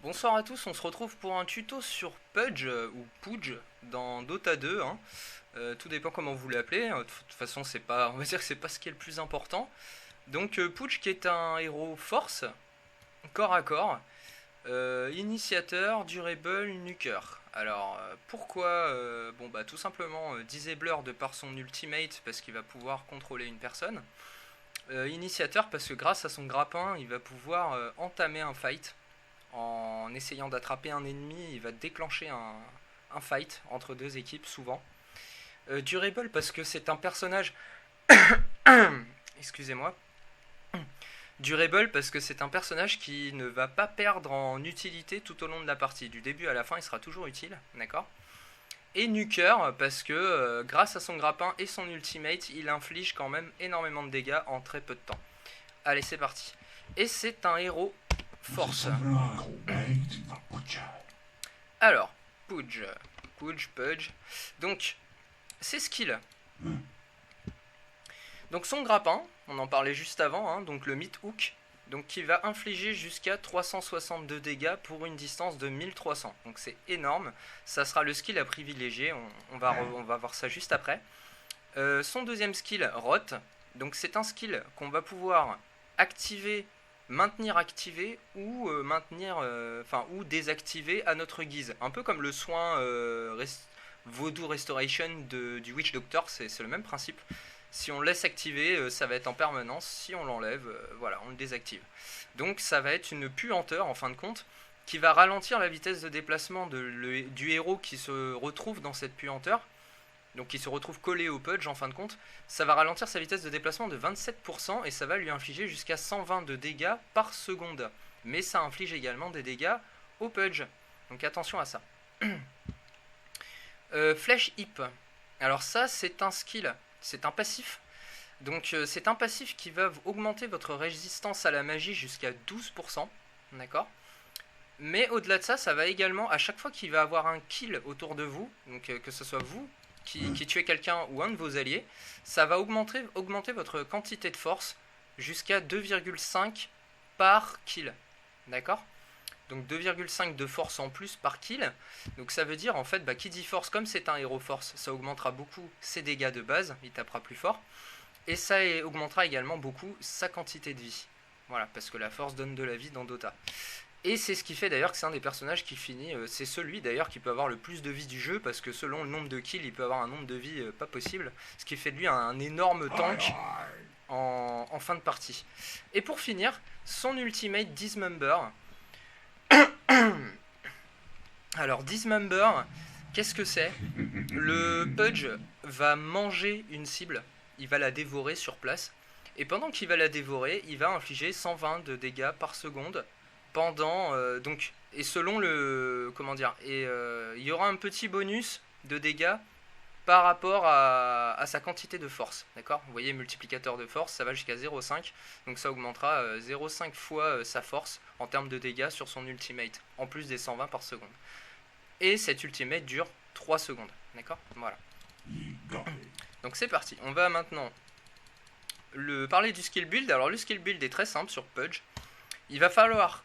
Bonsoir à tous, on se retrouve pour un tuto sur Pudge ou Pudge dans Dota 2. Tout dépend comment vous l'appelez. De toute façon, c'est pas, on va dire que c'est pas ce qui est le plus important. Donc Pudge qui est un héros force, corps à corps, initiateur, durable, nuker. Alors pourquoi bon bah tout simplement disabler de par son ultimate parce qu'il va pouvoir contrôler une personne. Initiateur parce que grâce à son grappin, il va pouvoir entamer un fight. En essayant d'attraper un ennemi, il va déclencher un fight entre deux équipes, souvent. Durable, parce que c'est un personnage... Excusez-moi. Durable, parce que c'est un personnage qui ne va pas perdre en utilité tout au long de la partie. Du début à la fin, il sera toujours utile, d'accord. Et nuker, parce que grâce à son grappin et son ultimate, il inflige quand même énormément de dégâts en très peu de temps. Allez, c'est parti. Et c'est un héros force. Alors, Pudge. Donc, ses skills. Donc son grappin, on en parlait juste avant, donc le Meat Hook, donc qui va infliger jusqu'à 362 dégâts pour une distance de 1300. Donc c'est énorme, ça sera le skill à privilégier, on va voir ça juste après. Son deuxième skill, Rot, donc c'est un skill qu'on va pouvoir activer, maintenir activé ou ou désactiver à notre guise. Un peu comme le soin Voodoo Restoration du Witch Doctor, c'est le même principe. Si on laisse activer, ça va être en permanence. Si on l'enlève, voilà, on le désactive. Donc ça va être une puanteur en fin de compte qui va ralentir la vitesse de déplacement du héros qui se retrouve dans cette puanteur. Donc qui se retrouve collé au Pudge en fin de compte. Ça va ralentir sa vitesse de déplacement de 27% et ça va lui infliger jusqu'à 120 de dégâts par seconde. Mais ça inflige également des dégâts au Pudge. Donc attention à ça. Flèche Hip. Alors ça c'est un skill. C'est un passif. Donc c'est un passif qui va augmenter votre résistance à la magie jusqu'à 12%. D'accord. Mais au-delà de ça, ça va également, à chaque fois qu'il va avoir un kill autour de vous, donc que ce soit vous qui tuez quelqu'un ou un de vos alliés, ça va augmenter votre quantité de force jusqu'à 2,5 par kill. D'accord. Donc 2,5 de force en plus par kill. Donc ça veut dire en fait, qui dit force, comme c'est un héros force, ça augmentera beaucoup ses dégâts de base, il tapera plus fort. Et ça augmentera également beaucoup sa quantité de vie. Voilà, parce que la force donne de la vie dans Dota. Et c'est ce qui fait d'ailleurs que c'est un des personnages qui finit, c'est celui d'ailleurs qui peut avoir le plus de vie du jeu, parce que selon le nombre de kills, il peut avoir un nombre de vie pas possible, ce qui fait de lui un énorme tank en fin de partie. Et pour finir, son ultimate Dismember. Alors Dismember, qu'est-ce que c'est? Le Pudge va manger une cible, il va la dévorer sur place, et pendant qu'il va la dévorer, il va infliger 120 de dégâts par seconde pendant et selon le il y aura un petit bonus de dégâts par rapport à sa quantité de force, d'accord. Vous voyez, multiplicateur de force, ça va jusqu'à 0,5, donc ça augmentera 0,5 fois sa force en termes de dégâts sur son ultimate, en plus des 120 par seconde. Et cet ultimate dure 3 secondes, d'accord. Voilà. Donc c'est parti, on va maintenant parler du skill build. Alors le skill build est très simple sur Pudge. Il va falloir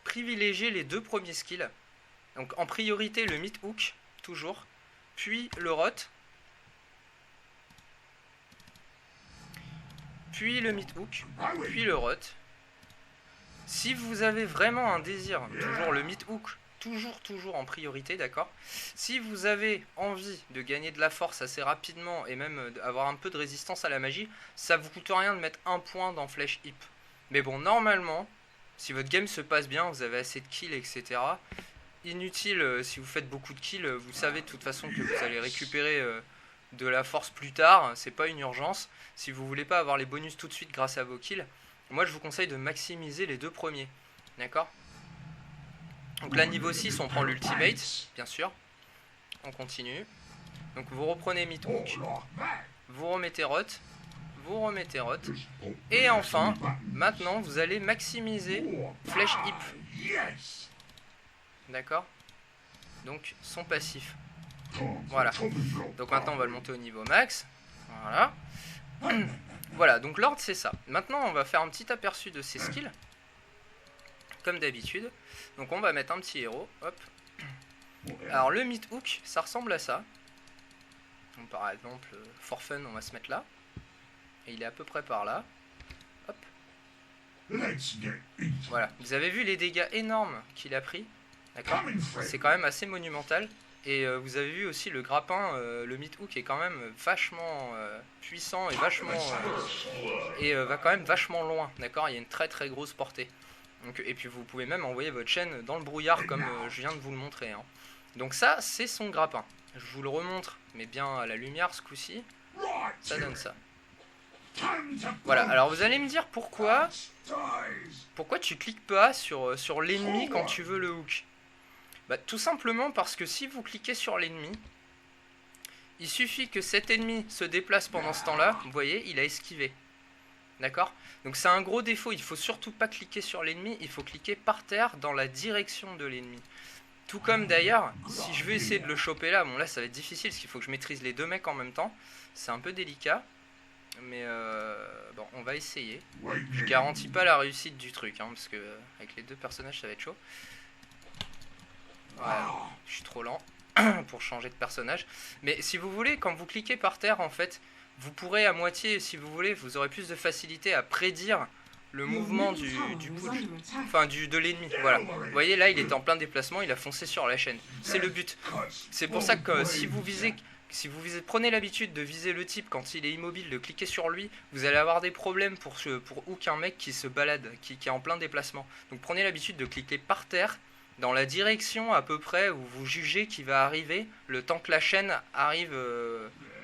privilégier les deux premiers skills. Donc en priorité le Meat Hook, toujours, puis le Rot, puis le Meat Hook, puis le Rot. Si vous avez vraiment un désir, toujours le Meat Hook, toujours en priorité, d'accord. Si vous avez envie de gagner de la force assez rapidement et même avoir un peu de résistance à la magie, ça vous coûte rien de mettre un point dans Flèche Hip. Mais bon, normalement, si votre game se passe bien, vous avez assez de kills, etc. Inutile, si vous faites beaucoup de kills, vous savez de toute façon que vous allez récupérer de la force plus tard, c'est pas une urgence. Si vous voulez pas avoir les bonus tout de suite grâce à vos kills, moi je vous conseille de maximiser les deux premiers, d'accord. Donc là niveau 6 on prend l'ultimate, bien sûr, on continue. Donc vous reprenez Meat Hook, vous remettez Rot, et enfin, maintenant vous allez maximiser Flèche Hip. D'accord. Donc son passif. Voilà. Donc maintenant on va le monter au niveau max. Voilà. Voilà, donc l'ordre c'est ça. Maintenant on va faire un petit aperçu de ses skills. comme d'habitude. Donc on va mettre un petit héros, hop. Alors le Meat Hook, ça ressemble à ça. Donc, par exemple, for fun, on va se mettre là. Et il est à peu près par là. Hop. Voilà, vous avez vu les dégâts énormes qu'il a pris. D'accord. C'est quand même assez monumental. Et vous avez vu aussi le grappin, le Meat Hook est quand même vachement puissant et vachement va quand même vachement loin, d'accord. Il y a une très très grosse portée. Donc, et puis vous pouvez même envoyer votre chaîne dans le brouillard comme je viens de vous le montrer. Hein. Donc ça c'est son grappin. Je vous le remontre, mais bien à la lumière ce coup-ci. Ça donne ça. Voilà. Alors vous allez me dire pourquoi tu cliques pas sur l'ennemi quand tu veux le hook. Bah, tout simplement parce que si vous cliquez sur l'ennemi, il suffit que cet ennemi se déplace pendant ce temps-là. Vous voyez, il a esquivé. D'accord? Donc c'est un gros défaut. Il faut surtout pas cliquer sur l'ennemi. Il faut cliquer par terre dans la direction de l'ennemi. Tout comme d'ailleurs, si je veux essayer de le choper là, bon là ça va être difficile parce qu'il faut que je maîtrise les deux mecs en même temps. C'est un peu délicat. Mais bon, on va essayer. Je garantis pas la réussite du truc, hein, parce que avec les deux personnages ça va être chaud. Ouais, je suis trop lent pour changer de personnage. Mais si vous voulez, quand vous cliquez par terre, en fait, vous pourrez à moitié, si vous voulez, vous aurez plus de facilité à prédire le mouvement du push, enfin de l'ennemi. Voilà. Vous voyez, là, il était en plein déplacement, il a foncé sur la chaîne. C'est le but. C'est pour ça que si vous prenez l'habitude de viser le type quand il est immobile, de cliquer sur lui, vous allez avoir des problèmes pour hook un mec qui se balade, qui est en plein déplacement. Donc prenez l'habitude de cliquer par terre, dans la direction à peu près où vous jugez qu'il va arriver, le temps que la chaîne arrive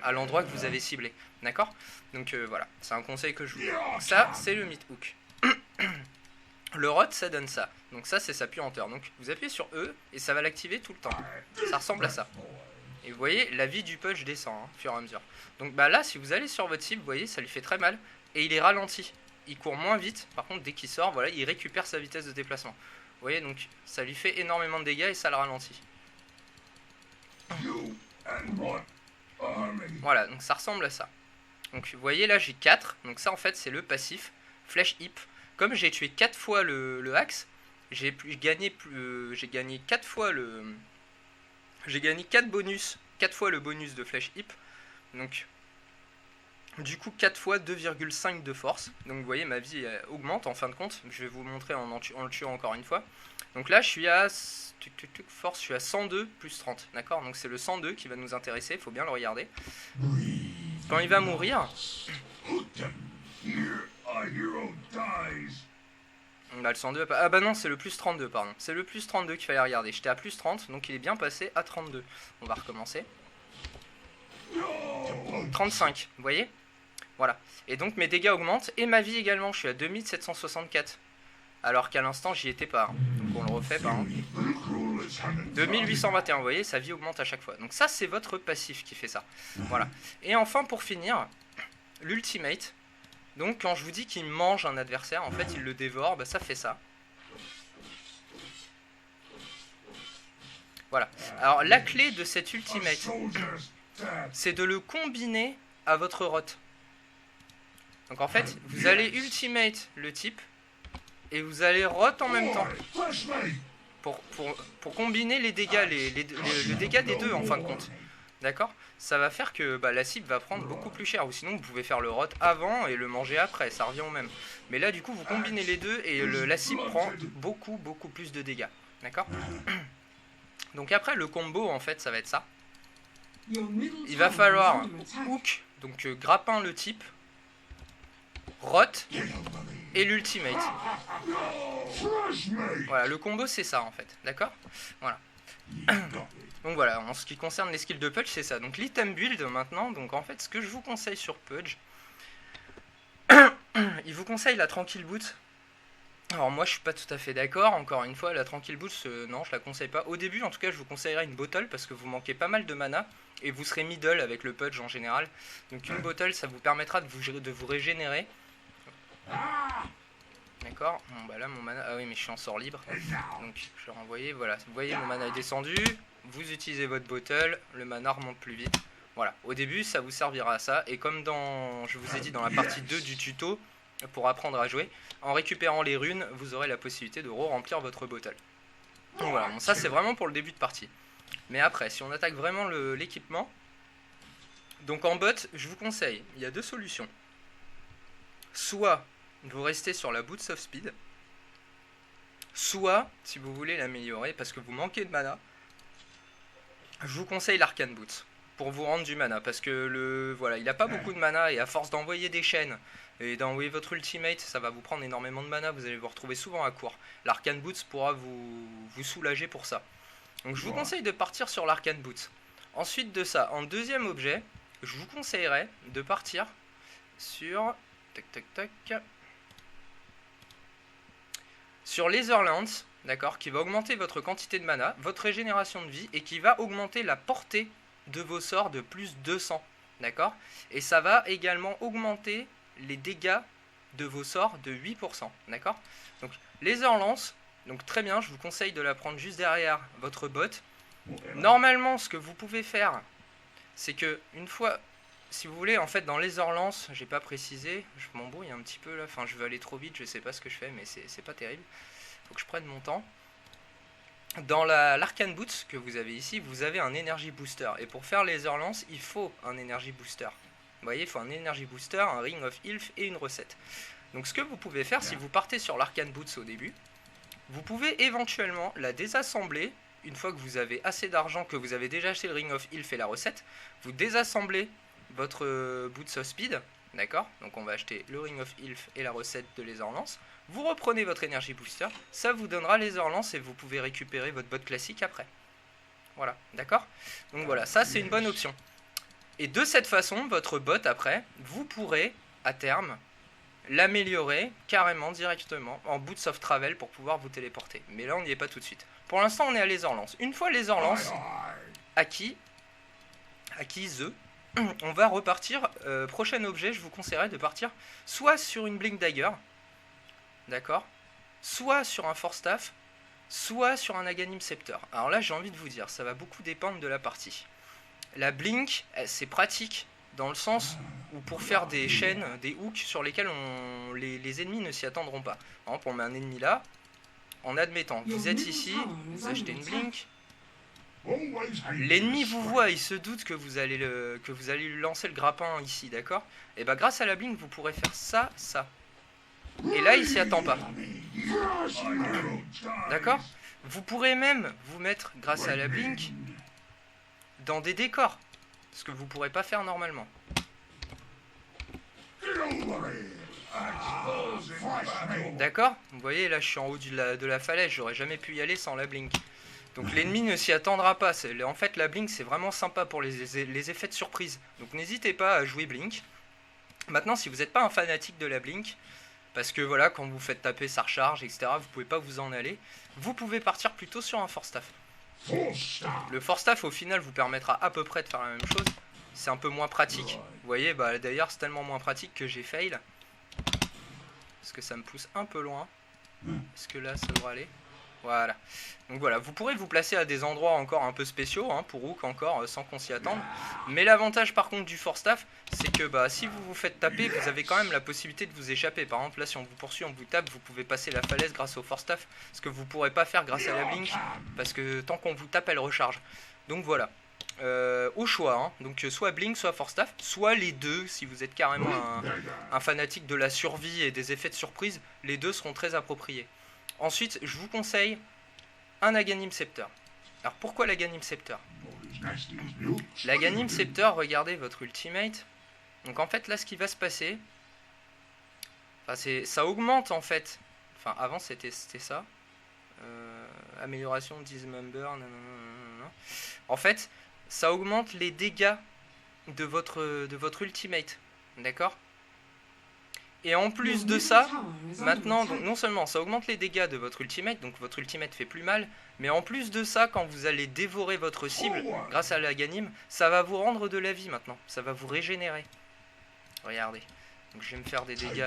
à l'endroit que vous avez ciblé. D'accord? Donc voilà, c'est un conseil que je vous donne. Ça, c'est le Meat Hook. Le rot, ça donne ça. Donc ça, c'est sa puanteur. Donc vous appuyez sur E et ça va l'activer tout le temps. Ça ressemble à ça. Et vous voyez, la vie du punch descend, hein, au fur et à mesure. Donc bah là, si vous allez sur votre cible, vous voyez, ça lui fait très mal. Et il est ralenti. Il court moins vite. Par contre, dès qu'il sort, voilà, il récupère sa vitesse de déplacement. Vous voyez, donc ça lui fait énormément de dégâts et ça le ralentit. Voilà, donc ça ressemble à ça. Donc vous voyez, là j'ai 4. Donc ça en fait c'est le passif. Flèche hip. Comme j'ai tué 4 fois le axe, j'ai gagné 4 fois le... J'ai gagné 4 bonus. 4 fois le bonus de flèche hip. Donc... Du coup 4 fois 2,5 de force. Donc vous voyez ma vie augmente en fin de compte. Je vais vous montrer en le tuant encore une fois. Donc là je suis à force, je suis à 102 plus 30. D'accord? Donc c'est le 102 qui va nous intéresser. Il faut bien le regarder. Quand il va mourir... Bah, le 102, ah bah non, c'est le plus 32, pardon. C'est le plus 32 qu'il fallait regarder. J'étais à plus 30, donc il est bien passé à 32. On va recommencer. 35, vous voyez? Voilà. Et donc mes dégâts augmentent et ma vie également. Je suis à 2764. Alors qu'à l'instant, j'y étais pas. Hein. Donc on le refait par exemple. 2821, vous voyez, sa vie augmente à chaque fois. Donc ça, c'est votre passif qui fait ça. Voilà. Et enfin, pour finir, l'ultimate. Donc quand je vous dis qu'il mange un adversaire, en fait, il le dévore, bah, ça fait ça. Voilà. Alors la clé de cet ultimate, c'est de le combiner à votre rot. Donc en fait, vous allez ultimate le type et vous allez rot en même temps. Pour combiner les dégâts, le dégât des deux en fin de compte. D'accord? Ça va faire que bah, la cible va prendre beaucoup plus cher. Ou sinon vous pouvez faire le rot avant et le manger après, ça revient au même. Mais là du coup vous combinez les deux et la cible prend beaucoup plus de dégâts. D'accord? Donc après le combo en fait ça va être ça. Il va falloir hook, donc grappin le type, rot et l'ultimate. Voilà, le combo c'est ça en fait, d'accord? Voilà. Donc voilà, en ce qui concerne les skills de Pudge, c'est ça. Donc l'item build maintenant, donc en fait ce que je vous conseille sur Pudge, il vous conseille la Tranquil Boot. Alors moi je suis pas tout à fait d'accord, encore une fois la Tranquil Boot, non je la conseille pas. Au début en tout cas je vous conseillerais une bottle parce que vous manquez pas mal de mana et vous serez middle avec le Pudge en général. Donc une bottle ça vous permettra de vous régénérer. D'accord, bon bah là mon mana, ah oui mais je suis en sort libre. Donc je vais renvoyer, voilà, vous voyez mon mana est descendu, vous utilisez votre bottle, le mana remonte plus vite. Voilà, au début ça vous servira à ça et comme je vous ai dit dans la partie 2 du tuto, pour apprendre à jouer. En récupérant les runes, vous aurez la possibilité de re-remplir votre bottle. Donc voilà, bon, ça c'est vraiment pour le début de partie. Mais après, si on attaque vraiment l'équipement, donc en bot, je vous conseille, il y a deux solutions. Soit vous restez sur la Boots of Speed, soit, si vous voulez l'améliorer parce que vous manquez de mana, je vous conseille l'Arcane Boots pour vous rendre du mana, parce que voilà, il n'a pas beaucoup de mana et à force d'envoyer des chaînes et d'envoyer votre ultimate, ça va vous prendre énormément de mana, vous allez vous retrouver souvent à court. L'Arcane Boots pourra vous soulager pour ça. Donc je vous conseille de partir sur l'Arcane Boots. Ensuite de ça, en deuxième objet, je vous conseillerais de partir sur... sur Laser Lance, d'accord, qui va augmenter votre quantité de mana, votre régénération de vie, et qui va augmenter la portée de vos sorts de plus 200, d'accord. Et ça va également augmenter les dégâts de vos sorts de 8%, d'accord. Donc Laser Lance, donc très bien, je vous conseille de la prendre juste derrière votre bot. Normalement, ce que vous pouvez faire, c'est que une fois... Si vous voulez, en fait, dans Laser Lance, j'ai pas précisé, je m'embrouille un petit peu là, enfin je veux aller trop vite, je sais pas ce que je fais, mais c'est pas terrible. Faut que je prenne mon temps. Dans l'Arcane Boots que vous avez ici, vous avez un Energy Booster. Et pour faire Laser Lance, il faut un Energy Booster. Vous voyez, il faut un Energy Booster, un Ring of Ilf et une recette. Donc ce que vous pouvez faire, si vous partez sur l'Arcane Boots au début, vous pouvez éventuellement la désassembler. Une fois que vous avez assez d'argent, que vous avez déjà acheté le Ring of Ilf et la recette, vous désassemblez votre Boots of Speed, d'accord. Donc on va acheter le Ring of Ilf et la recette de Laser Lance. Vous reprenez votre Energy Booster, ça vous donnera Laser Lance et vous pouvez récupérer votre bot classique après. Voilà, d'accord. Donc voilà, ça c'est une bonne option. Et de cette façon, votre bot après, vous pourrez à terme l'améliorer carrément directement en Boots of Travel pour pouvoir vous téléporter. Mais là on n'y est pas tout de suite. Pour l'instant on est à Laser Lance. Une fois Laser Lance acquise, on va repartir. Prochain objet, je vous conseillerais de partir soit sur une Blink Dagger, d'accord, soit sur un Force Staff, soit sur un Aghanim Scepter. Alors là, j'ai envie de vous dire, ça va beaucoup dépendre de la partie. La Blink, c'est pratique dans le sens où pour faire des chaînes, des hooks sur lesquels les ennemis ne s'y attendront pas. Par exemple, on met un ennemi là, en admettant, vous êtes ici, vous achetez une Blink. L'ennemi vous voit, il se doute que vous allez lui lancer le grappin ici, d'accord. Et bah grâce à la Blink, vous pourrez faire ça, ça. Et là, il s'y attend pas. D'accord. Vous pourrez même vous mettre, grâce à la Blink, dans des décors. Ce que vous pourrez pas faire normalement. D'accord. Vous voyez, là, je suis en haut de la falaise. J'aurais jamais pu y aller sans la Blink. Donc l'ennemi ne s'y attendra pas. En fait, la Blink, c'est vraiment sympa pour les effets de surprise. Donc n'hésitez pas à jouer Blink. Maintenant, si vous n'êtes pas un fanatique de la Blink, parce que voilà, quand vous faites taper, ça recharge, etc., vous pouvez pas vous en aller, vous pouvez partir plutôt sur un Force Staff. Le Force Staff, au final, vous permettra à peu près de faire la même chose. C'est un peu moins pratique. Vous voyez, bah, d'ailleurs, c'est tellement moins pratique que j'ai fail. Parce que ça me pousse un peu loin. Est-ce que là, ça devrait aller ? Voilà. Donc voilà, vous pourrez vous placer à des endroits encore un peu spéciaux, hein, pour Hook encore, sans qu'on s'y attende. Mais l'avantage par contre du Force Staff, c'est que bah, si vous vous faites taper, vous avez quand même la possibilité de vous échapper. Par exemple, là, si on vous poursuit, on vous tape, vous pouvez passer la falaise grâce au Force Staff, ce que vous ne pourrez pas faire grâce à la Blink, parce que tant qu'on vous tape, elle recharge. Donc voilà. Au choix, hein. Donc soit Blink, soit Force Staff, soit les deux, si vous êtes carrément un fanatique de la survie et des effets de surprise, les deux seront très appropriés. Ensuite, je vous conseille un Aghanim Scepter. Alors pourquoi l'Aghanim Scepter? L'Aghanim Scepter, regardez votre ultimate. Donc en fait là ce qui va se passer, ça augmente en fait. Enfin avant c'était ça. Amélioration Dismember. En fait ça augmente les dégâts de votre ultimate. D'accord? Et en plus de ça, maintenant, donc non seulement ça augmente les dégâts de votre ultimate, donc votre ultimate fait plus mal, mais en plus de ça, quand vous allez dévorer votre cible, grâce à l'Aghanim, ça va vous rendre de la vie maintenant, ça va vous régénérer. Regardez, donc je vais me faire des dégâts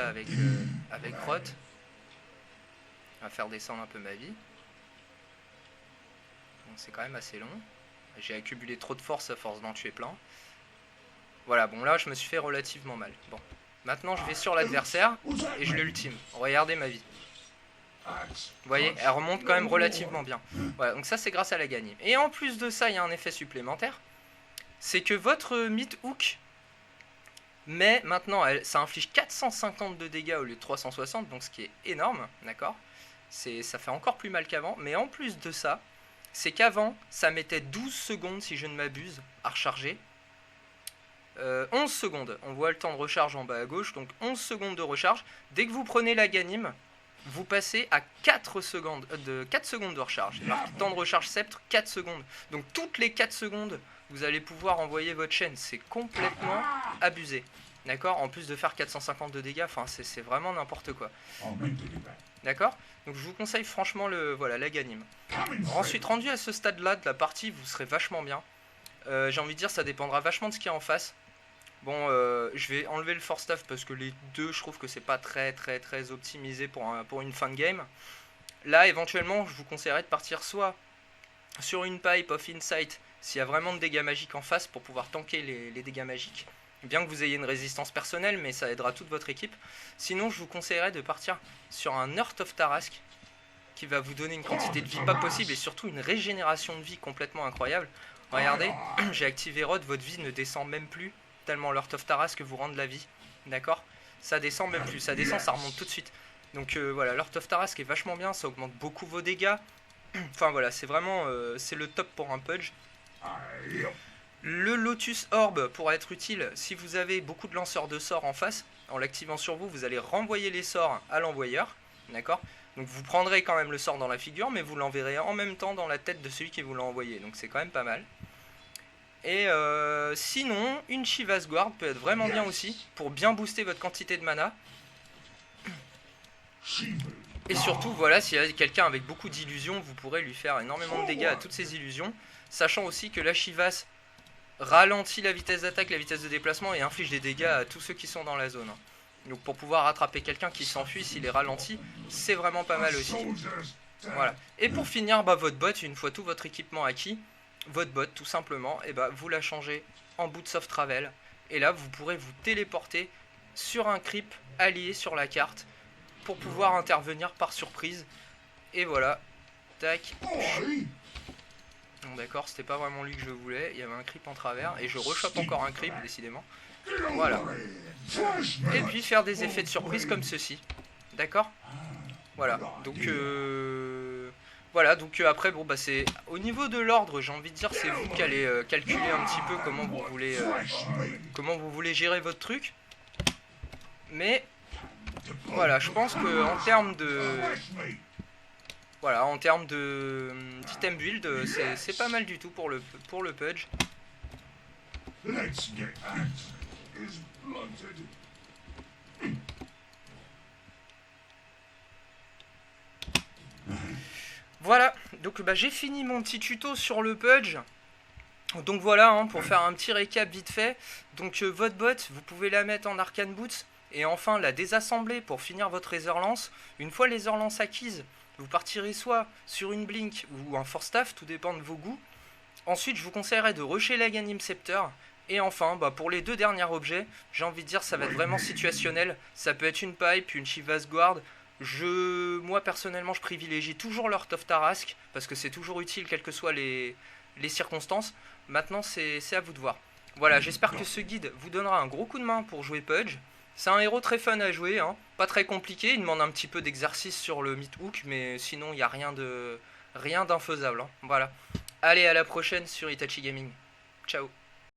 avec Rot. On va faire descendre un peu ma vie. C'est quand même assez long. J'ai accumulé trop de force à force d'en tuer plein. Voilà, bon là je me suis fait relativement mal. Bon. Maintenant je vais sur l'adversaire et je l'ultime. Regardez ma vie. Vous voyez, elle remonte quand même relativement bien. Voilà, donc ça c'est grâce à la gagne. Et en plus de ça, il y a un effet supplémentaire. C'est que votre mid-hook, mais maintenant, ça inflige 450 de dégâts au lieu de 360, donc ce qui est énorme, d'accord. Ça fait encore plus mal qu'avant, mais en plus de ça, c'est qu'avant, ça mettait 12 secondes, si je ne m'abuse, à recharger. 11 secondes, on voit le temps de recharge en bas à gauche, donc 11 secondes de recharge. Dès que vous prenez la Ganim, vous passez à 4 secondes de recharge. Alors, temps de recharge sceptre, 4 secondes. Donc toutes les 4 secondes, vous allez pouvoir envoyer votre chaîne. C'est complètement abusé. D'accord? En plus de faire 450 de dégâts, enfin c'est vraiment n'importe quoi. D'accord? Donc je vous conseille franchement la Ganim. Ensuite, rendu à ce stade-là de la partie, vous serez vachement bien. J'ai envie de dire, ça dépendra vachement de ce qu'il y a en face. Bon, je vais enlever le force staff parce que les deux, je trouve que c'est pas très optimisé pour une fin de game. Là, éventuellement, je vous conseillerais de partir soit sur une pipe of insight s'il y a vraiment de dégâts magiques en face pour pouvoir tanker les dégâts magiques. Bien que vous ayez une résistance personnelle, mais ça aidera toute votre équipe. Sinon, je vous conseillerais de partir sur un Heart of Tarrasque qui va vous donner une quantité de vie pas possible et surtout une régénération de vie complètement incroyable. Regardez, j'ai activé Rod, votre vie ne descend même plus. Tellement l'Heart of Tarrasque vous rend de la vie, d'accord? Ça descend même plus, ça descend, ça remonte tout de suite. Donc voilà, l'Heart of Tarrasque est vachement bien, ça augmente beaucoup vos dégâts. Enfin voilà, c'est vraiment c'est le top pour un Pudge. Le Lotus Orb pourra être utile si vous avez beaucoup de lanceurs de sorts en face. En l'activant sur vous, vous allez renvoyer les sorts à l'envoyeur, d'accord? Donc vous prendrez quand même le sort dans la figure, mais vous l'enverrez en même temps dans la tête de celui qui vous l'a envoyé. Donc c'est quand même pas mal. Et sinon, une Shiva's Guard peut être vraiment bien aussi pour bien booster votre quantité de mana. Et surtout, voilà, s'il y a quelqu'un avec beaucoup d'illusions, vous pourrez lui faire énormément de dégâts à toutes ces illusions. Sachant aussi que la Shivas ralentit la vitesse d'attaque, la vitesse de déplacement et inflige des dégâts à tous ceux qui sont dans la zone. Donc pour pouvoir rattraper quelqu'un qui s'enfuit s'il est ralenti, c'est vraiment pas mal aussi. Voilà. Et pour finir, votre bot, une fois tout votre équipement acquis, votre bot tout simplement, et vous la changez en Boots of Travel. Et là vous pourrez vous téléporter sur un creep allié sur la carte pour pouvoir intervenir par surprise. Et voilà. Tac. Bon d'accord, c'était pas vraiment lui que je voulais, il y avait un creep en travers, et je rechoppe encore un creep décidément. Voilà. Et puis faire des effets de surprise comme ceci. D'accord? Voilà. Donc voilà, donc après bon c'est au niveau de l'ordre, j'ai envie de dire c'est vous qui allez calculer un petit peu comment vous voulez gérer votre truc. Mais voilà, je pense que en termes de d'item build, c'est pas mal du tout pour le Pudge. Voilà, donc j'ai fini mon petit tuto sur le Pudge. Donc voilà, hein, pour faire un petit récap vite fait. Donc votre bot, vous pouvez la mettre en Arcane Boots et enfin la désassembler pour finir votre Ether Lance. Une fois les Ether Lance acquises, vous partirez soit sur une Blink ou un Force Staff, tout dépend de vos goûts. Ensuite, je vous conseillerais de rusher la Ganim Scepter. Et enfin, pour les deux derniers objets, j'ai envie de dire ça va être vraiment situationnel. Ça peut être une pipe, une Shiva's Guard. Moi personnellement, je privilégie toujours l'Heart of Tarrasque parce que c'est toujours utile quelles que soient les circonstances. Maintenant, c'est à vous de voir. Voilà, j'espère que ce guide vous donnera un gros coup de main pour jouer Pudge. C'est un héros très fun à jouer, hein. Pas très compliqué, il demande un petit peu d'exercice sur le mid-hook, mais sinon il n'y a rien d'infaisable. Hein. Voilà. Allez, à la prochaine sur Itachi Gaming. Ciao.